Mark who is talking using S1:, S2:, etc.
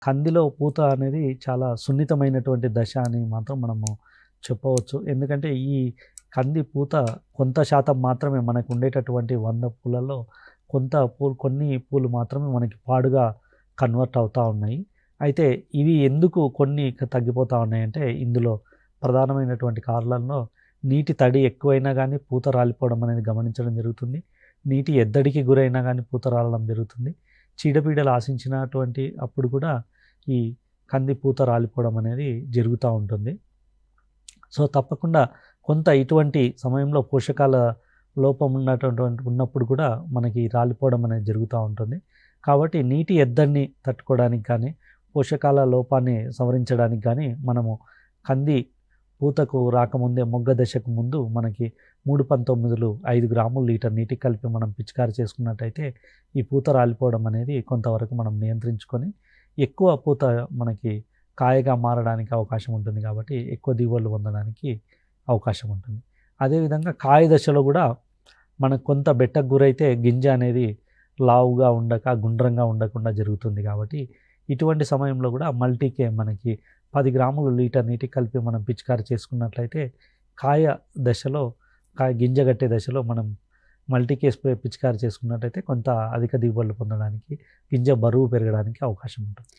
S1: కందిలో పూత అనేది చాలా సున్నితమైనటువంటి దశ అని మాత్రం మనము చెప్పవచ్చు. ఎందుకంటే ఈ కంది పూత కొంత శాతం మాత్రమే మనకు ఉండేటటువంటి 100 పూలలో కొన్ని పూలు మాత్రమే మనకి పాడుగా కన్వర్ట్ అవుతా ఉన్నాయి. అయితే ఇవి ఎందుకు కొన్ని తగ్గిపోతా ఉన్నాయంటే ఇందులో ప్రధానమైనటువంటి కారణాల్లో నీటి తడి ఎక్కువైనా గానీ పూత రాలిపోవడం అనేది గమనించడం జరుగుతుంది. నీటి ఎద్దడికి గురైనా గానీ పూత రాలడం జరుగుతుంది. చీడపీడలు ఆశించినటువంటి అప్పుడు కూడా ఈ కంది పూత రాలిపోవడం అనేది జరుగుతూ ఉంటుంది. సో తప్పకుండా కొంత ఇటువంటి సమయంలో పోషకాల లోపం ఉన్నప్పుడు కూడా మనకి రాలిపోవడం అనేది జరుగుతూ ఉంటుంది. కాబట్టి నీటి ఎద్దడిని తట్టుకోవడానికి కానీ, పోషకాల లోపాన్ని సవరించడానికి కానీ మనము కంది పూతకు రాకముందే మొగ్గ దశకు ముందు మనకి 3/19 5 గ్రాములు లీటర్ నీటికి కలిపి మనం పిచికారి చేసుకున్నట్టయితే ఈ పూత రాలిపోవడం అనేది కొంతవరకు మనం నియంత్రించుకొని ఎక్కువ పూత మనకి కాయగా మారడానికి అవకాశం ఉంటుంది. కాబట్టి ఎక్కువ దిగుబడులు పొందడానికి అవకాశం ఉంటుంది. అదేవిధంగా కాయ దశలో కూడా మనకు కొంత బెట్టకు గురైతే గింజ అనేది లావుగా గుండ్రంగా ఉండకుండా జరుగుతుంది. కాబట్టి ఇటువంటి సమయంలో కూడా మల్టీకే మనకి 10 గ్రాములు లీటర్ నీటికి కలిపి మనం పిచికారి చేసుకున్నట్లయితే గింజ కట్టే దశలో మనం మల్టీకే స్ప్రే పిచికారి చేసుకున్నట్టయితే కొంత అధిక దిగుబడులు పొందడానికి, గింజ బరువు పెరగడానికి అవకాశం ఉంటుంది.